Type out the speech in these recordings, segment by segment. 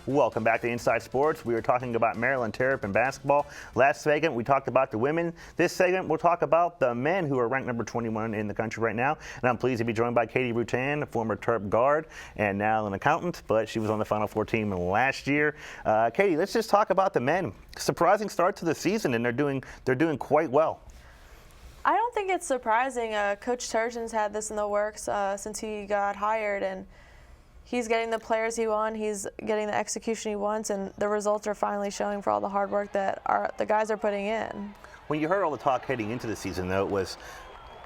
Welcome back to Inside Sports. We were talking about Maryland Terps and basketball. Last segment, we talked about the women. This segment, we'll talk about the men who are ranked number 21 in the country right now. And I'm pleased to be joined by Katie Rutan, a former Terp guard and now an accountant, but she was on the Final Four team last year. Katie, let's just talk about the men. Surprising start to the season, and they're doing quite well. I don't think it's surprising. Coach Turgeon's had this in the works since he got hired, and he's getting the players he wants, he's getting the execution he wants, and the results are finally showing for all the hard work that the guys are putting in. When you heard all the talk heading into the season, though, it was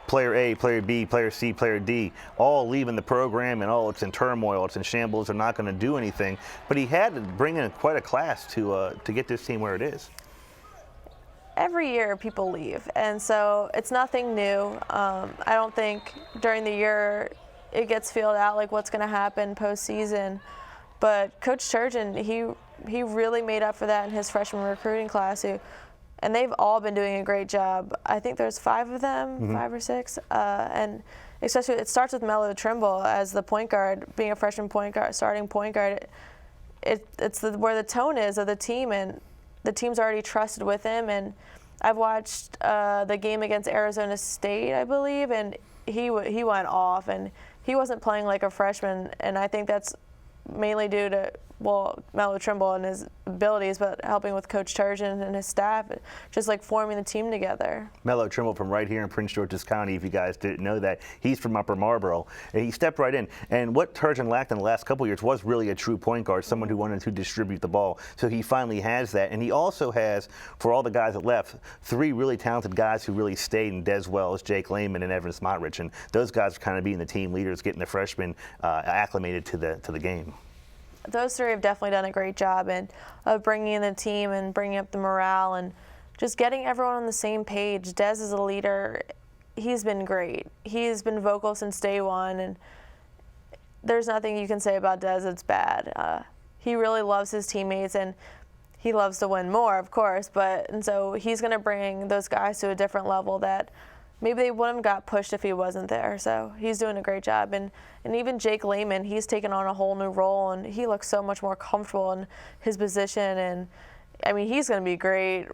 player A, player B, player C, player D, all leaving the program, and it's in turmoil, it's in shambles, they're not going to do anything. But he had to bring in quite a class to get this team where it is. Every year people leave, and so it's nothing new. I don't think during the year it gets filled out like what's going to happen postseason. But Coach Turgeon, he really made up for that in his freshman recruiting class, and they've all been doing a great job. I think there's 5 of them, 5 or 6, and especially it starts with Melo Trimble as the point guard, being a freshman point guard, starting point guard. It's where the tone is of the team, and the team's already trusted with him. And I've watched the game against Arizona State, I believe, and he went off, and he wasn't playing like a freshman, and I think that's mainly due to, Melo Trimble and his abilities, but helping with Coach Turgeon and his staff, just like forming the team together. Melo Trimble from right here in Prince George's County, if you guys didn't know that. He's from Upper Marlboro, and he stepped right in. And what Turgeon lacked in the last couple of years was really a true point guard, someone who wanted to distribute the ball. So he finally has that. And he also has, for all the guys that left, 3 really talented guys who really stayed in Des Wells, Jake Lehman, and Evan Smotrich. And those guys are kind of being the team leaders, getting the freshmen acclimated to the game. Those 3 have definitely done a great job of bringing in the team and bringing up the morale and just getting everyone on the same page. Des is a leader. He's been great. He's been vocal since day one, and there's nothing you can say about Des that's bad. He really loves his teammates, and he loves to win more, of course, and so he's going to bring those guys to a different level that maybe they wouldn't have got pushed if he wasn't there. So he's doing a great job. And even Jake Lehman, he's taken on a whole new role, and he looks so much more comfortable in his position. And I mean, he's going to be great.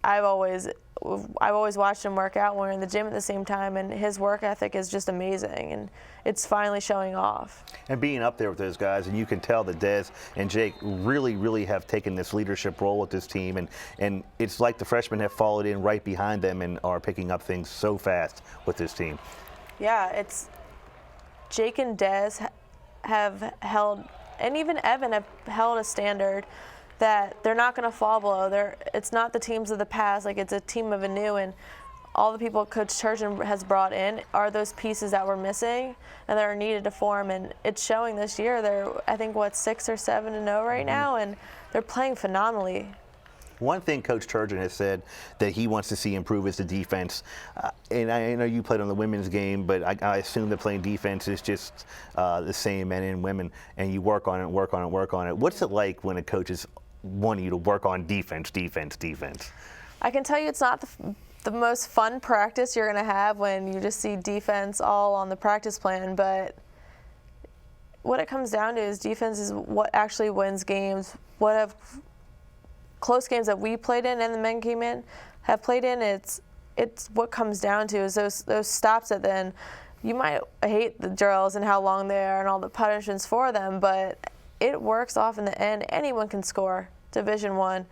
I've always watched him work out when we're in the gym at the same time, and his work ethic is just amazing, and it's finally showing off. And being up there with those guys, and you can tell that Des and Jake really, really have taken this leadership role with this team, and it's like the freshmen have followed in right behind them and are picking up things so fast with this team. Yeah, it's Jake and Des have held, and even Evan have held a standard that they're not going to fall below. It's not the teams of the past, like it's a team of a new, and all the people Coach Turgeon has brought in are those pieces that were missing and that are needed to form, and it's showing this year. They're, I think, 6 or 7-0 right now, and they're playing phenomenally. One thing Coach Turgeon has said that he wants to see improve is the defense. And I know you played on the women's game, but I assume that playing defense is just the same men and women, and you work on it, work on it, work on it. What's it like when a coach is wanting you to work on defense? I can tell you it's not the most fun practice you're going to have when you just see defense all on the practice plan, but what it comes down to is defense is what actually wins games. What have close games that we played in and the men have played in, it's what comes down to is those stops at the end. You might hate the drills and how long they are and all the punishments for them, but it works off in the end. Anyone can score. Division I,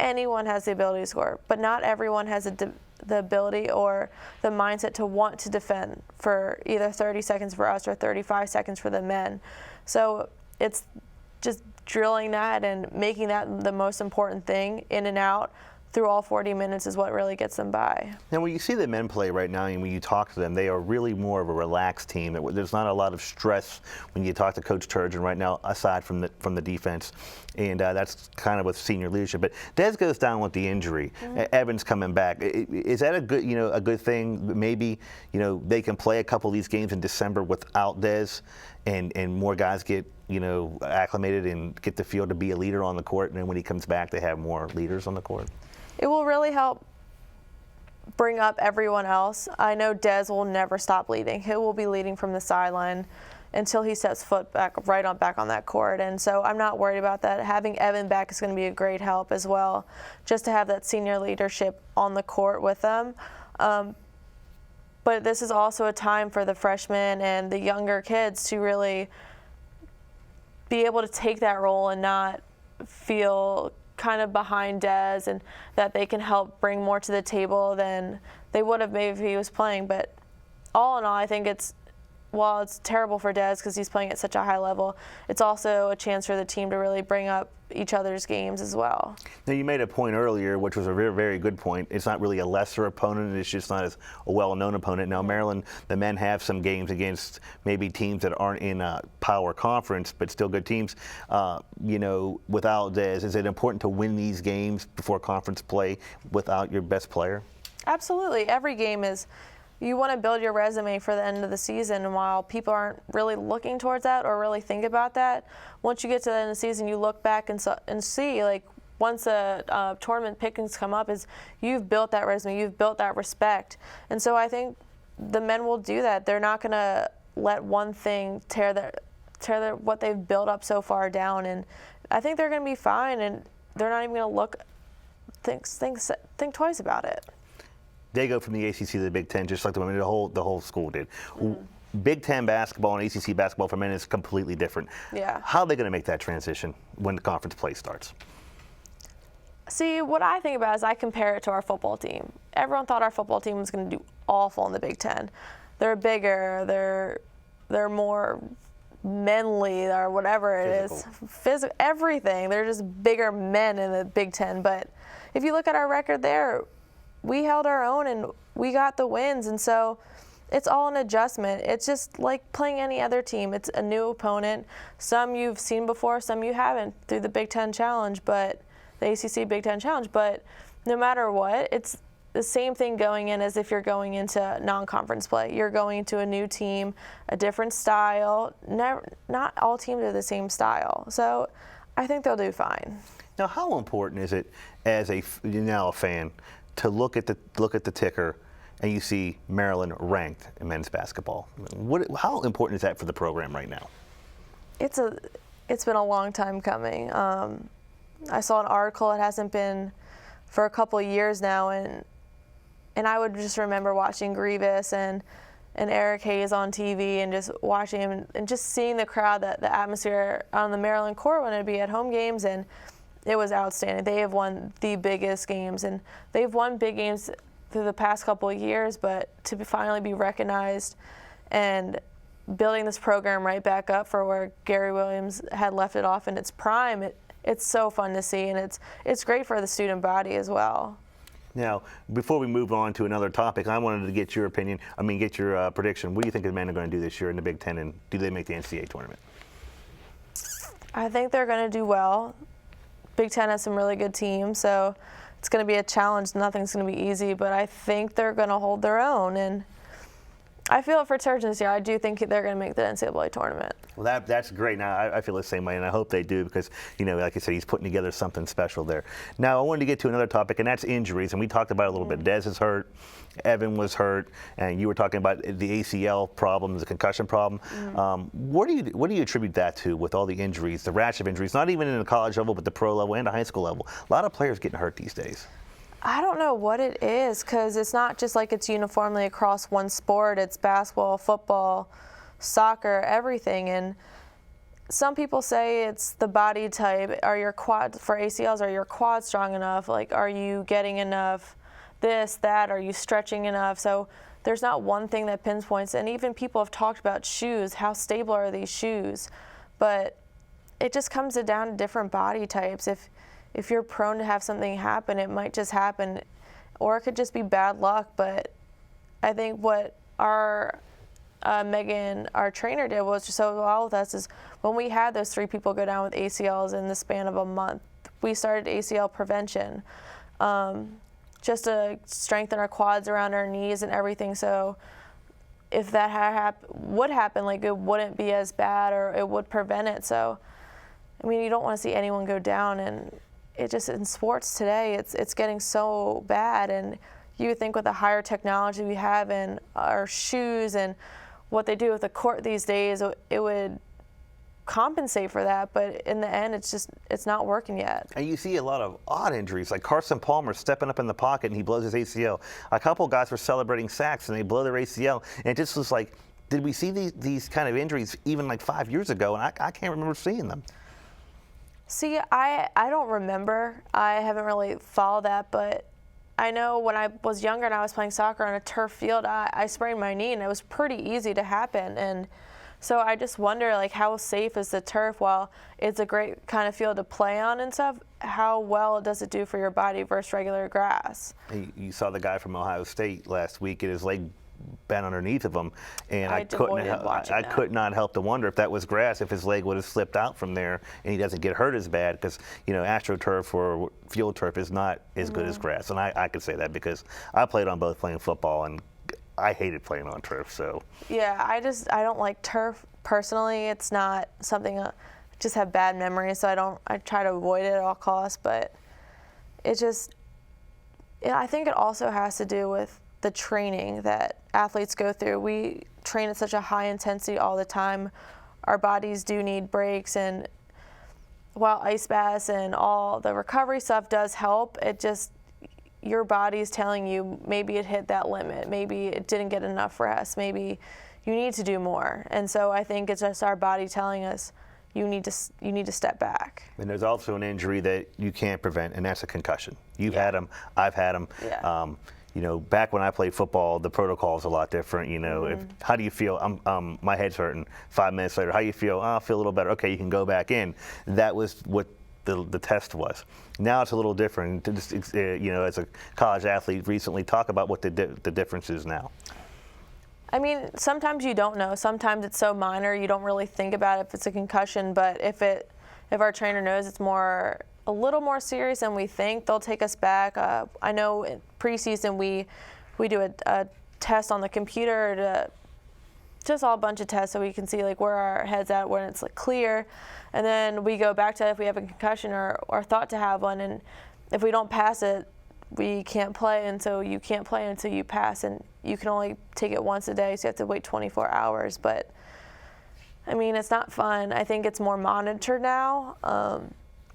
anyone has the ability to score, but not everyone has the ability or the mindset to want to defend for either 30 seconds for us or 35 seconds for the men. So it's just drilling that and making that the most important thing in and out through all 40 minutes is what really gets them by. Now, when you see the men play right now and when you talk to them, they are really more of a relaxed team. There's not a lot of stress when you talk to Coach Turgeon right now, aside from the defense. And that's kind of with senior leadership. But Des goes down with the injury. Evan's coming back. Is that a good thing? Maybe they can play a couple of these games in December without Des, and more guys get acclimated and get the feel to be a leader on the court. And then when he comes back, they have more leaders on the court. It will really help bring up everyone else. I know Des will never stop leading. He will be leading from the sideline. until he sets foot back on that court. And so I'm not worried about that. Having Evan back is going to be a great help as well, just to have that senior leadership on the court with them. But this is also a time for the freshmen and the younger kids to really be able to take that role and not feel kind of behind Des, and that they can help bring more to the table than they would have maybe if he was playing. But all in all, I think while it's terrible for Des because he's playing at such a high level, it's also a chance for the team to really bring up each other's games as well. Now, you made a point earlier, which was a very, very good point. It's not really a lesser opponent. It's just not as a well-known opponent. Now, Maryland, the men have some games against maybe teams that aren't in a power conference, but still good teams. Without Des, is it important to win these games before conference play without your best player? Absolutely. Every game is. You want to build your resume for the end of the season, and while people aren't really looking towards that or really think about that, once you get to the end of the season, you look back and see, like, once the tournament pickings come up, is you've built that resume, you've built that respect. And so I think the men will do that. They're not going to let one thing tear what they've built up so far down, and I think they're going to be fine, and they're not even going to think twice about it. They go from the ACC to the Big Ten, just like the whole school did. Big Ten basketball and ACC basketball for men is completely different. Yeah. How are they going to make that transition when the conference play starts? See, what I think about is I compare it to our football team. Everyone thought our football team was going to do awful in the Big Ten. They're bigger, they're more manly, or whatever it is. Physical, everything. They're just bigger men in the Big Ten. But if you look at our record there, we held our own and we got the wins, and so it's all an adjustment. It's just like playing any other team. It's a new opponent. Some you've seen before, some you haven't through the Big Ten Challenge, but the ACC Big Ten Challenge. But no matter what, it's the same thing going in as if you're going into non-conference play. You're going into a new team, a different style. Not all teams are the same style. So I think they'll do fine. Now, how important is it as a fan to look at the ticker and you see Maryland ranked in men's basketball? How important is that for the program right now? It's been a long time coming. I saw an article. It hasn't been for a couple of years now, and I would just remember watching Grievous and Eric Hayes on TV and just watching him and just seeing the crowd, the atmosphere on the Maryland court when it'd be at home games, and it was outstanding. They have won the biggest games, and they've won big games through the past couple of years, but to finally be recognized and building this program right back up for where Gary Williams had left it off in its prime, it's so fun to see, and it's great for the student body as well. Now, before we move on to another topic, I wanted to get your opinion, get your prediction. What do you think the men are going to do this year in the Big Ten, and do they make the NCAA tournament? I think they're going to do well. Big Ten has some really good teams, so it's going to be a challenge. Nothing's going to be easy, but I think they're going to hold their own. And I feel it for Terps this year. I do think they're going to make the NCAA tournament. Well, that's great. Now, I feel the same way, and I hope they do because, like I said, he's putting together something special there. Now, I wanted to get to another topic, and that's injuries, and we talked about it a little bit. Des is hurt, Evan was hurt, and you were talking about the ACL problem, the concussion problem. What do you attribute that to with all the injuries, the rash of injuries, not even in the college level, but the pro level and the high school level? A lot of players getting hurt these days. I don't know what it is, because it's not just like it's uniformly across one sport. It's basketball, football, soccer, everything. And some people say it's the body type. Are your quads, for ACLs, are your quads strong enough? Like, are you getting enough this, that? Are you stretching enough? So there's not one thing that pinpoints. And even people have talked about shoes. How stable are these shoes? But it just comes down to different body types. If you're prone to have something happen, it might just happen, or it could just be bad luck. But I think what our Megan, our trainer, did was just so well with us is when we had those 3 people go down with ACLs in the span of a month, we started ACL prevention just to strengthen our quads around our knees and everything. So if that would happen, like, it wouldn't be as bad, or it would prevent it. So, you don't want to see anyone go down, and it just, in sports today, it's getting so bad. And you would think with the higher technology we have in our shoes and what they do with the court these days, it would compensate for that, but in the end, it's not working yet. And you see a lot of odd injuries, like Carson Palmer stepping up in the pocket and he blows his ACL. A couple guys were celebrating sacks and they blow their ACL, and it just was like, did we see these kind of injuries even like 5 years ago? And I can't remember seeing them. See, I don't remember. I haven't really followed that, but I know when I was younger and I was playing soccer on a turf field, I sprained my knee, and it was pretty easy to happen. And so I just wonder, like, how safe is the turf? While it's a great kind of field to play on and stuff, how well does it do for your body versus regular grass? You saw the guy from Ohio State last week, and his leg bent underneath of him, and I could not help to wonder if that was grass, if his leg would have slipped out from there and he doesn't get hurt as bad, because AstroTurf or field turf is not as good as grass. And I could say that because I played on both playing football, and I hated playing on turf. So yeah, I don't like turf personally. It's not something I just have bad memories, so I try to avoid it at all costs. But I think it also has to do with the training that athletes go through. We train at such a high intensity all the time. Our bodies do need breaks, and while ice baths and all the recovery stuff does help, your body's telling you maybe it hit that limit, maybe it didn't get enough rest, maybe you need to do more. And so I think it's just our body telling us you need to step back. And there's also an injury that you can't prevent, and that's a concussion. You've had them, I've had them. Yeah. Back when I played football, the protocol is a lot different. How do you feel? My head's hurting. 5 minutes later, how you feel? Oh, I feel a little better. Okay, you can go back in. That was what the test was. Now it's a little different. As a college athlete, recently talk about what the difference is now. I mean, sometimes you don't know. Sometimes it's so minor you don't really think about it if it's a concussion. But if our trainer knows it's a little more serious than we think, they'll take us back. I know in preseason we do a test on the computer to just all a bunch of tests so we can see like where our head's at when it's like clear, and then we go back to if we have a concussion or thought to have one, and if we don't pass it, we can't play, and so you can't play until you pass, and you can only take it once a day, so you have to wait 24 hours. But I mean, it's not fun. I think it's more monitored now.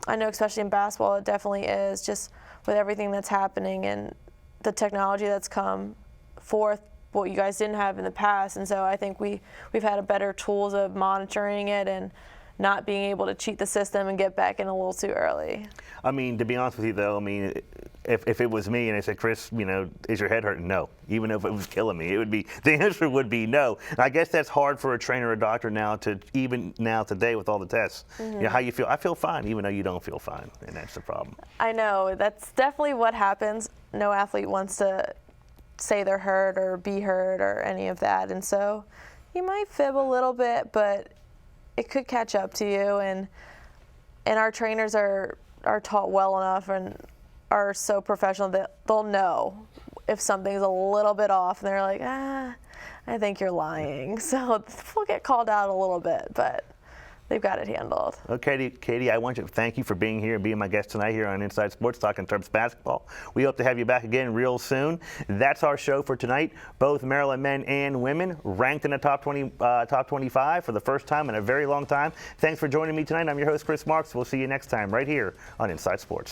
I know especially in basketball it definitely is, just with everything that's happening and the technology that's come forth, what you guys didn't have in the past. And so I think we've had a better tools of monitoring it and not being able to cheat the system and get back in a little too early. I mean, to be honest with you though, if it was me and I said, Chris, is your head hurting? No. Even if it was killing me, the answer would be no. And I guess that's hard for a trainer or a doctor now today with all the tests. How you feel? I feel fine, even though you don't feel fine, and that's the problem. I know, that's definitely what happens. No athlete wants to say they're hurt or be hurt or any of that, and so you might fib a little bit, but it could catch up to you, and our trainers are taught well enough and are so professional that they'll know if something's a little bit off, and they're like, I think you're lying. So we'll get called out a little bit, but they've got it handled. Okay, Katie, I want to thank you for being here and being my guest tonight here on Inside Sports talking Terps basketball. We hope to have you back again real soon. That's our show for tonight. Both Maryland men and women ranked in the top 25 for the first time in a very long time. Thanks for joining me tonight. I'm your host, Chris Marks. We'll see you next time right here on Inside Sports.